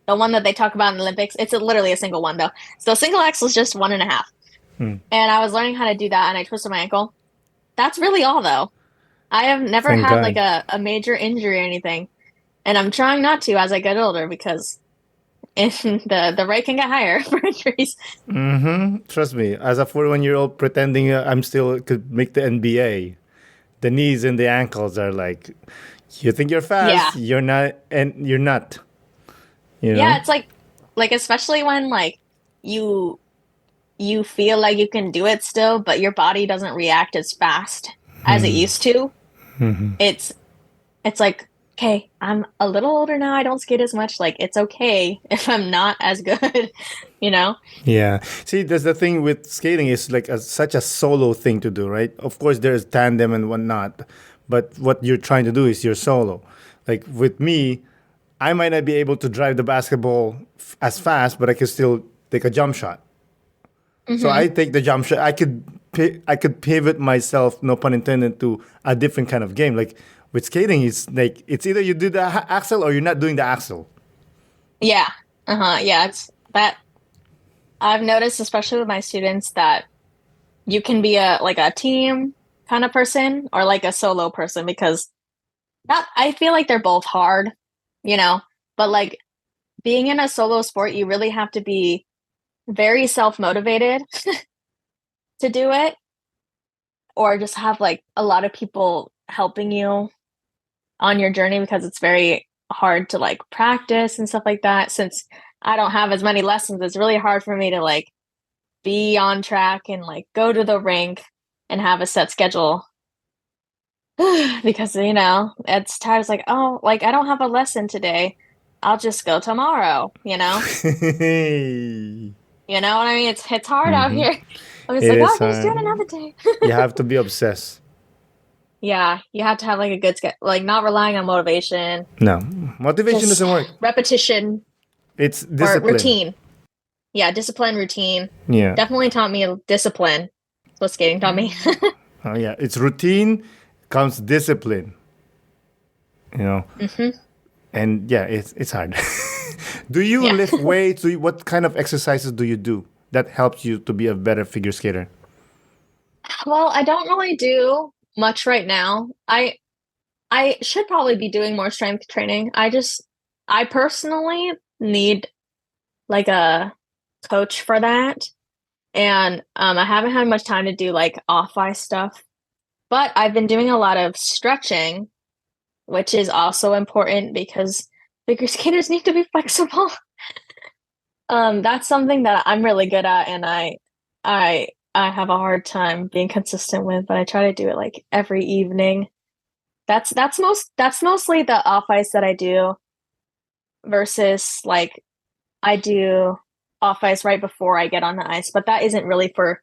The one that they talk about in the Olympics. It's literally a single one though. So single axle is just 1.5. Hmm. And I was learning how to do that and I twisted my ankle. That's really all though. I have never Thank had like God. a major injury or anything. And I'm trying not to as I get older because the rate can get higher for injuries. Trust me, as a 41-year-old pretending I'm still could make the NBA, the knees and the ankles are like, you think you're Yeah. fast, you're not, and you're not, you Yeah, know? it's like especially when like you you feel like you can do it still, but your body doesn't react as fast as it used to. It's it's like, okay, I'm a little older now. I don't skate as much. Like it's okay if I'm not as good, you know? Yeah. See, that's the thing with skating is like such a solo thing to do, right? Of course, there's tandem and whatnot, but what you're trying to do is you're solo. Like with me, I might not be able to drive the basketball as fast, but I can still take a jump shot. So Hmm. I take the jump shot. I could pivot myself, no pun intended, to a different kind of game. Like with skating, it's like it's either you do the axle or you're not doing the axle. Yeah. Uh-huh. Yeah, it's that I've noticed, especially with my students, that you can be a like a team kind of person or like a solo person because that I feel like they're both hard, you know, but like being in a solo sport, you really have to be very self-motivated to do it or just have like a lot of people helping you on your journey because it's very hard to like practice and stuff like that. Since I don't have as many lessons, it's really hard for me to like be on track and like go to the rink and have a set schedule because it's times like, oh, like I don't have a lesson today. I'll just go tomorrow, you know? It You know what I mean? It's hard out here. I'm just like, oh, I is can just do it hard. another day. You have to be obsessed. Yeah, you have to have like a good schedule, like not relying on motivation, No, motivation just doesn't work. repetition It's or discipline. routine. Yeah, discipline, routine. Yeah. Definitely taught me discipline. That's what skating taught me. Oh yeah. It's routine comes discipline. You know. Hmm. And yeah, it's hard. Do you Yeah. lift weights? What kind of exercises do you do that helps you to be a better figure skater? Well, I don't really do much right now. I should probably be doing more strength training. I personally need like a coach for that. And I haven't had much time to do like off ice stuff, but I've been doing a lot of stretching, which is also important because figure skaters need to be flexible. That's something that I'm really good at, and I have a hard time being consistent with, but I try to do it like every evening. That's mostly the off ice that I do versus like I do off ice right before I get on the ice, but that isn't really for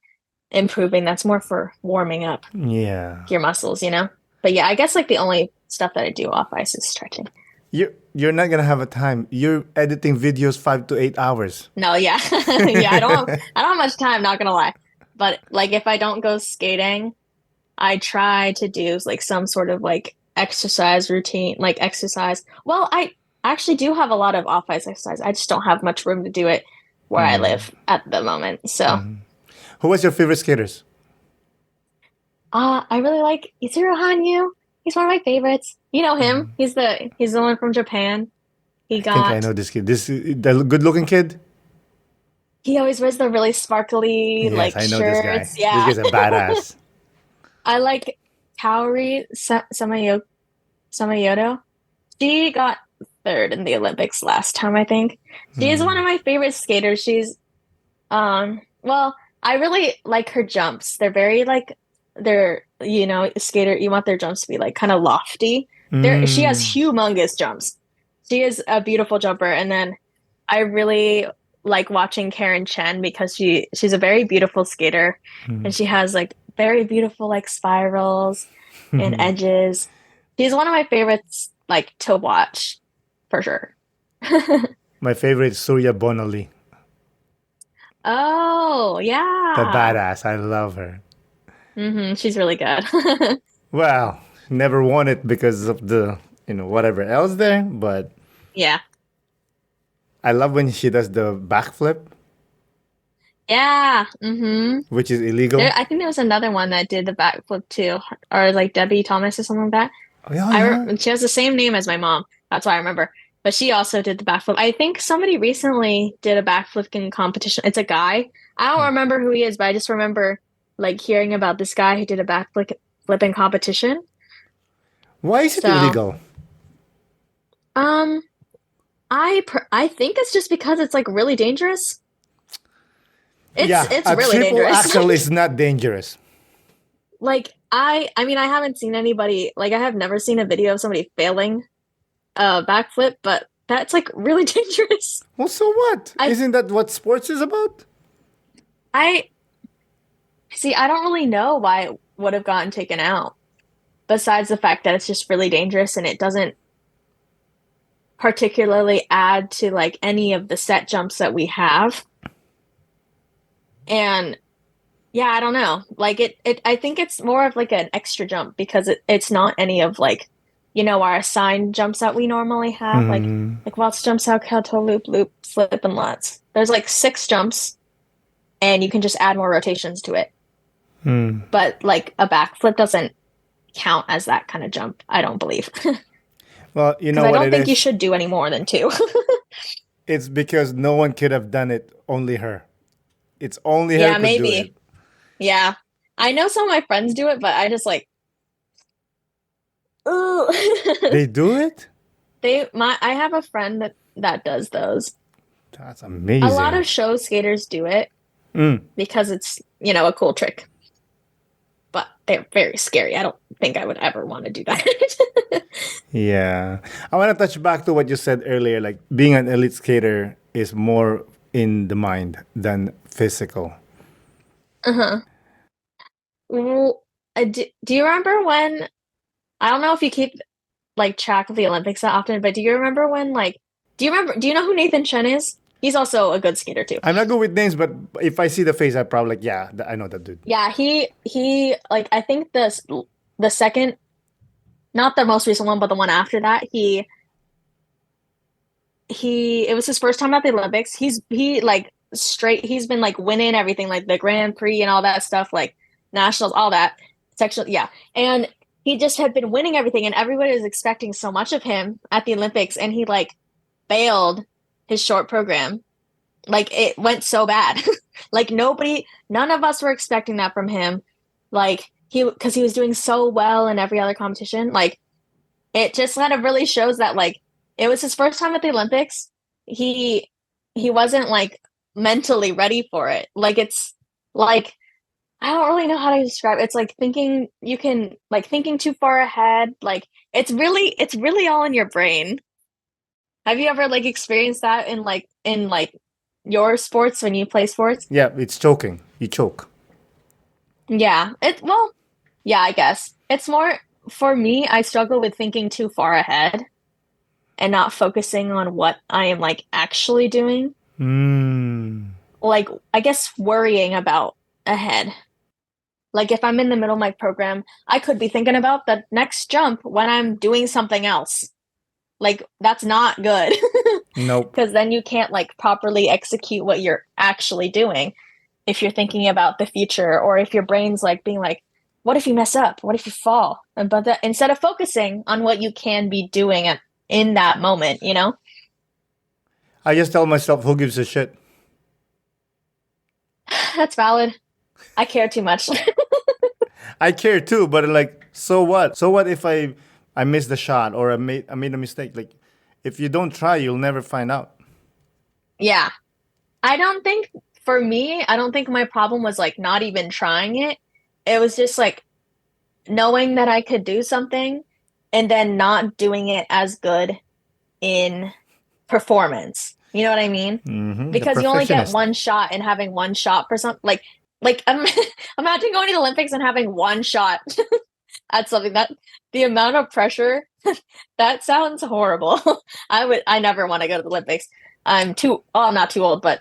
improving. That's more for warming up Yeah. your muscles, you know? But yeah, I guess like the only stuff that I do off ice is stretching. You're not gonna have a time. You're editing videos 5 to 8 hours. No, yeah. Yeah, I don't have much time, not gonna lie. But like if I don't go skating, I try to do like some sort of like exercise routine, like exercise. Well, I actually do have a lot of off ice exercise. I just don't have much room to do it where I live at the moment. So, Who was your favorite skaters? I really like Isuru Hanyu. He's one of my favorites. You know him. He's the one from Japan. He I think I got know this kid. This the good-looking kid. he always wears the really sparkly Yes, like I know this guy. shirts. This Yeah. guy's a badass. I like Kaori Samayoto. She got third in the Olympics last time, I think. She is one of my favorite skaters. She's well, I really like her jumps. They're very like they're skater you want their jumps to be like kind of lofty. She has Mm. humongous jumps. She is a beautiful jumper. And then I really like watching Karen Chen because she's a very beautiful skater and she has like very beautiful like spirals and edges. She's one of my favorites like to watch for sure. My favorite is Surya Bonali, Oh, the yeah. badass. I love her. She's really good. Well, never won it because of the whatever else there, but Yeah. I love when she does the backflip, Yeah. which is illegal. I think there was another one that did the backflip too, or like Debbie Thomas or something like that. Oh yeah. She has the same name as my mom. That's why I remember. But she also did the backflip. I think somebody recently did a backflipping competition. It's a guy. I don't remember who he is, but I just remember like hearing about this guy who did a flipping competition. Why is it So, illegal? um, I think it's just because it's like really dangerous. Yeah, It's a really triple dangerous. axle is not dangerous. Like I mean I haven't seen anybody like I have never seen a video of somebody failing a backflip, but that's like really dangerous. Well, so what? I Isn't that what sports is about? I see I don't really know why it would have gotten taken out besides the fact that it's just really dangerous and it doesn't particularly add to like any of the set jumps that we have. And yeah, I don't know. Like I think it's more of like an extra jump because it's not any of like, our assigned jumps that we normally have, like waltz jumps, out, toe, loop, loop, flip, and lutz. There's like 6 jumps, and you can just add more rotations to it. But like a backflip doesn't count as that kind of jump, I don't believe. Well, you Because know I what don't it think you is? should do any more than 2. It's because no one could have done it, only her. It's only her Yeah, could do it. maybe. Yeah. I know some of my friends do it, but I just like, ooh. They do it? I have a friend that does those. That's A lot amazing. of show skaters do it Mm. because it's, a cool trick. But they're very scary. I don't think I would ever want to do that. Yeah. I want to touch back to what you said earlier. Like being an elite skater is more in the mind than physical. Uh-huh. Well, do you remember when, I don't know if you keep like track of the Olympics that often, but do you remember when like, do you know who Nathan Chen is? He's also a good skater too. I'm not good with names, but if I see the face, I probably like, yeah, I know that dude. Yeah, he like I think the second, not the most recent one, but the one after that, he it was his first time at the Olympics. He like he's been like winning everything, like the Grand Prix and all that stuff, like nationals, all that. Section, yeah. And he just had been winning everything and everybody was expecting so much of him at the Olympics and he like failed his short program. Like it went so bad. Like none of us were expecting that from him. Like because he was doing so well in every other competition. Like it just kind of really shows that like it was his first time at the Olympics. He wasn't like mentally ready for it. Like it's like I don't really know how to describe it. It's like thinking too far ahead. Like it's really all in your brain. Have you ever like experienced that in like your sports when you play sports? Yeah, it's choking. You choke. Yeah. Yeah, I guess. It's more for me, I struggle with thinking too far ahead and not focusing on what I am like actually doing. Mm. Like, I guess worrying about ahead. Like, if I'm in the middle of my program, I could be thinking about the next jump when I'm doing something else. Like, that's not good Nope. because then you can't like properly execute what you're actually doing if you're thinking about the future or if your brain's like being like, what if you mess up? What if you fall? But that, instead of focusing on what you can be doing in that moment, you know? I just tell myself, who gives a shit? That's valid. I care too much. I care too, but like, so what? So what if I missed the shot or I made a mistake? Like, if you don't try, you'll never find out. Yeah. I don't think for me, I don't think my problem was like not even trying it. It was just like knowing that I could do something and then not doing it as good in performance. You know what I mean? The Because you only get perfectionist. one shot and having one shot for something like imagine going to the Olympics and having one shot at something that the amount of pressure that sounds horrible. I never want to go to the Olympics. I'm not too old, but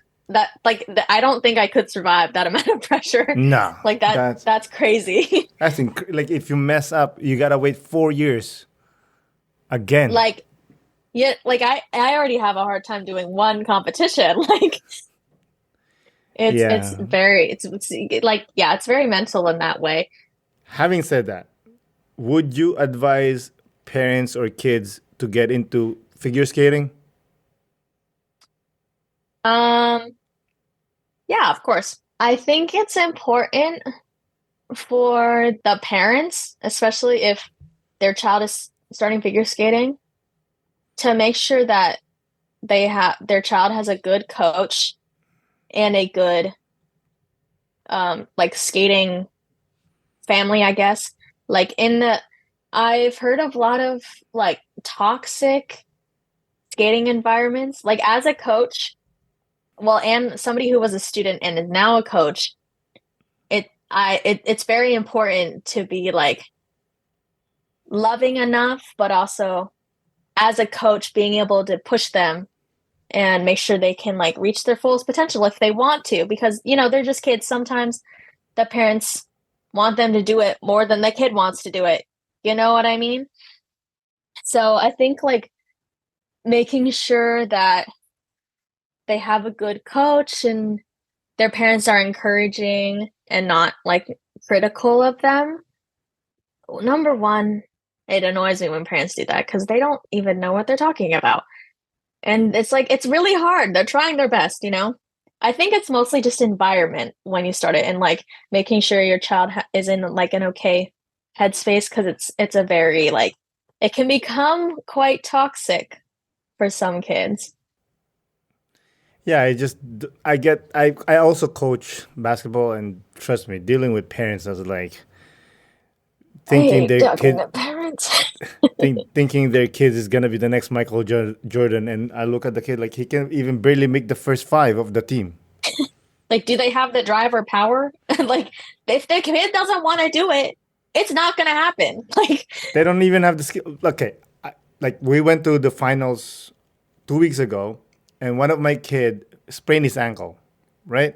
I don't think I could survive that amount of pressure. No, Like that's crazy. like if you mess up, you gotta wait 4 years again. Like yeah, like I already have a hard time doing one competition. Like it's Yeah. very it's like yeah, it's very mental in that way. Having said that, would you advise parents or kids to get into figure skating? Um yeah, of course. I think it's important for the parents, especially if their child is starting figure skating, to make sure that their child has a good coach and a good like skating family, I guess. Like in the I've heard of a lot of like toxic skating environments. Like as a coach, well, and somebody who was a student and is now a coach, it's very important to be like loving enough, but also as a coach being able to push them and make sure they can like reach their fullest potential if they want to, because you know they're just kids. Sometimes the parents want them to do it more than the kid wants to do it. You know what I mean? So I think like making sure that they have a good coach and their parents are encouraging and not like critical of them. Number one, it annoys me when parents do that because they don't even know what they're talking about. And it's like, it's really hard. They're trying their best, you know? I think it's mostly just environment when you start it and like making sure your child is in like an okay headspace because it's a very like, it can become quite toxic for some kids. Yeah, I also coach basketball, and trust me, dealing with parents is like I thinking hate their talking kid to parents. thinking their kid is gonna be the next Jordan, and I look at the kid like he can even barely make the first five of the team. Like, do they have the drive or power? Like, if the kid doesn't want to do it, it's not going to happen. Like, They don't even have the skill. Okay, like we went to the finals 2 weeks ago, and one of my kid sprained his ankle. Right,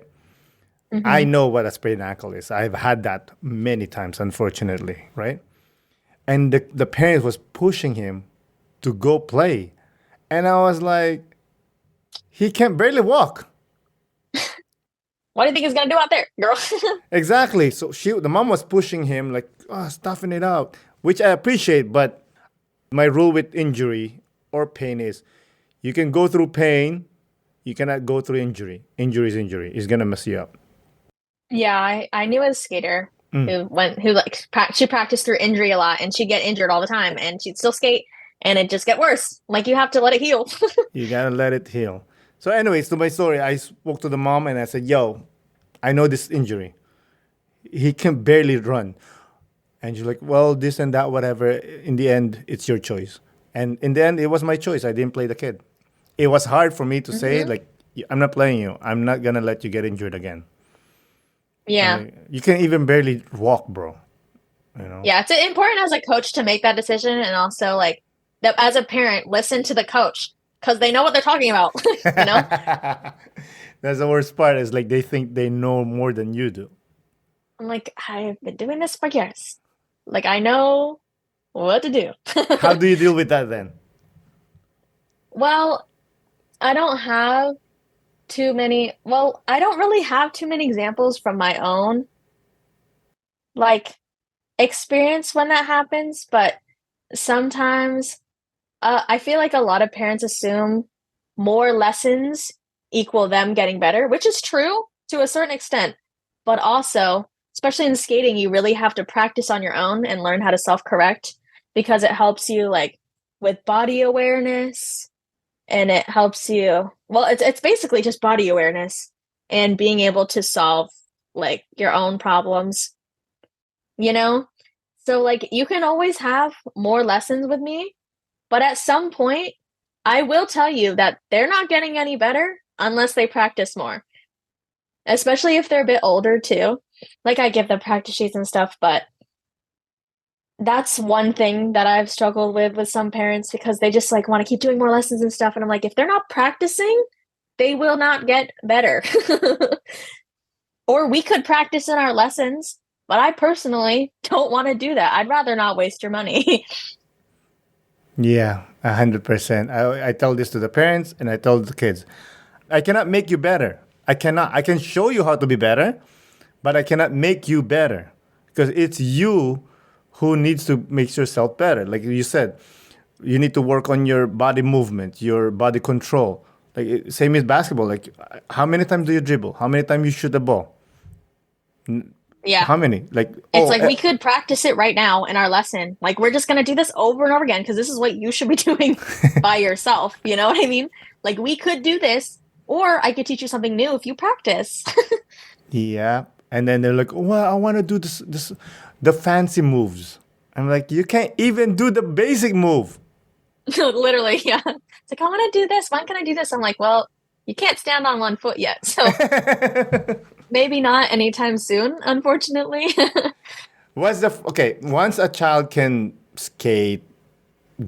I mhm. know what a sprained ankle is. I've had that many times, unfortunately. Right, and the parents was pushing him to go play, and I was like, he can barely walk. What do you think he's going to do out there, girl? Exactly. So the mom was pushing him like, stuffing it out, which I appreciate. But my rule with injury or pain is, you can go through pain, you cannot go through injury. Injury is injury. It's gonna mess you up. Yeah, I knew a skater who like she practiced through injury a lot and she'd get injured all the time and she'd still skate and it just get worse. Like you have to let it heal. You gotta let it heal. So, anyways, to my story, I spoke to the mom and I said, "Yo, I know this injury. He can barely run." And she's like, "Well, this and that, whatever. In the end, it's your choice." And in the end, it was my choice. I didn't play the kid. It was hard for me to say, hmm like, I'm not playing you. I'm not gonna let you get injured again. Yeah. You can even barely walk, bro. you know. Yeah, it's important as a coach to make that decision, and also like that as a parent, listen to the coach because they know what they're talking about, you know? That's the worst part is like they think they know more than you do. I'm like, I've been doing this for years. Like I know what to do. How do you deal with that then? Well, I don't have I don't really have too many examples from my own like experience when that happens, but sometimes I feel like a lot of parents assume more lessons equal them getting better, which is true to a certain extent. But also, especially in skating, you really have to practice on your own and learn how to self-correct because it helps you like with body awareness and it helps you it's basically just body awareness and being able to solve like your own problems, you know? So like you can always have more lessons with me, but at some point, I will tell you that they're not getting any better unless they practice more, especially if they're a bit older too. Like I give them practice sheets and stuff, but that's one thing that I've struggled with some parents because they just like want to keep doing more lessons and stuff. And I'm like, if they're not practicing, they will not get better. Or we could practice in our lessons, but I personally don't want to do that. I'd rather not waste your money. Yeah, 100%. I tell this to the parents and I tell the kids. I cannot make you better. I cannot. I can show you how to be better, but I cannot make you better because it's you who needs to make yourself better. Like you said, you need to work on your body movement, your body control. Like same as basketball. Like how many times do you dribble? How many times you shoot the ball? Yeah. How many? Like It's like we could practice it right now in our lesson. Like we're just going to do this over and over again because this is what you should be doing by yourself. You know what I mean? Like we could do this, or I could teach you something new if you practice. yeah. And then they're like, well, I want to do the fancy moves. I'm like, you can't even do the basic move. Literally, yeah. It's like, I want to do this. When can I do this? I'm like, well, you can't stand on one foot yet. So maybe not anytime soon, unfortunately. Okay? Once a child can skate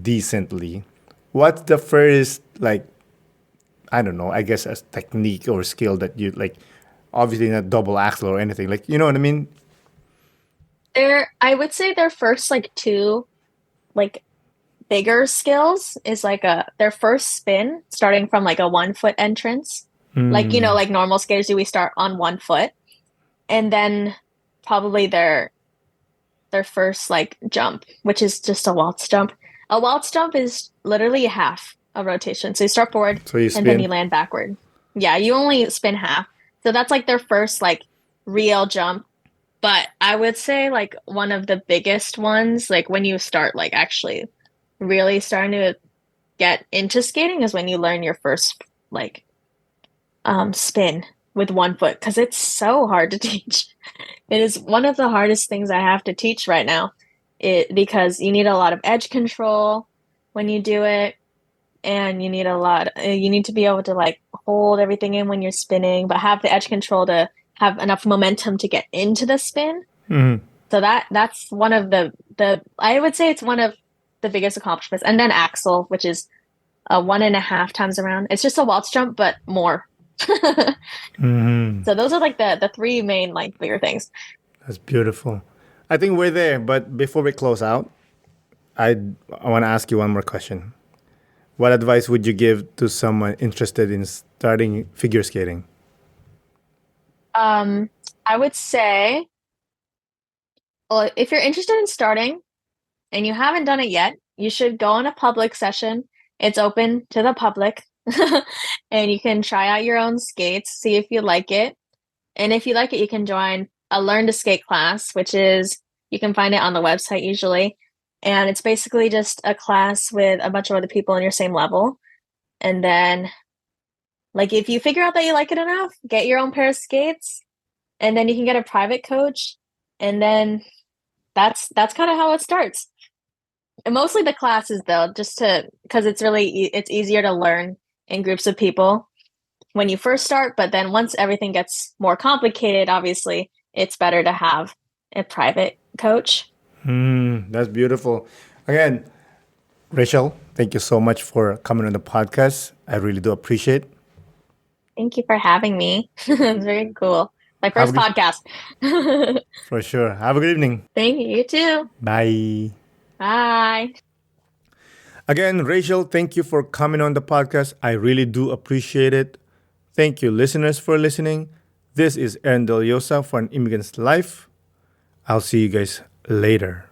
decently, what's the first like? I don't know. I guess a technique or skill that you like. Obviously, not double axle or anything. Like you know what I mean? I would say their first like two like bigger skills is like their first spin starting from like a 1 foot entrance. Like, you know, like normal skaters do, we start on 1 foot. And then probably their first like jump, which is just a waltz jump. A waltz jump is literally half a rotation. So you start forward So you and then you spin. land backward. Yeah, you only spin half. So that's like their first like real jump. But I would say like one of the biggest ones, like when you start like actually really starting to get into skating is when you learn your first like spin with 1 foot because it's so hard to teach. It is one of the hardest things I have to teach right now. It because you need a lot of edge control when you do it, and you need to be able to like hold everything in when you're spinning, but have the edge control to have enough momentum to get into the spin. So that's one of the I would say it's one of the biggest accomplishments. And then axle, which is a 1.5 times around. It's just a waltz jump, but more. So those are like the three main like bigger things. That's beautiful. I think we're there, but before we close out, I I want to ask you one more question. What advice would you give to someone interested in starting figure skating? Um, I would say, well, if you're interested in starting and you haven't done it yet, you should go on a public session. It's open to the public. And you can try out your own skates, see if you like it. And if you like it, you can join a learn to skate class, which is you can find it on the website usually. And it's basically just a class with a bunch of other people on your same level. And then like if you figure out that you like it enough, get your own pair of skates and then you can get a private coach and then that's kind of how it starts. And mostly the classes though, just to because it's easier to learn in groups of people when you first start, but then once everything gets more complicated, obviously, it's better to have a private coach. That's beautiful. Again, Rachel, thank you so much for coming on the podcast. I really do appreciate. Thank you for having me. It's very cool. My Have a first good, podcast. for sure. Have a good evening. Thank you. You too. Bye. Bye. Again, Rachel, thank you for coming on the podcast. I really do appreciate it. Thank you, listeners, for listening. This is Aaron Del Yosa for An Immigrant's Life. I'll see you guys later.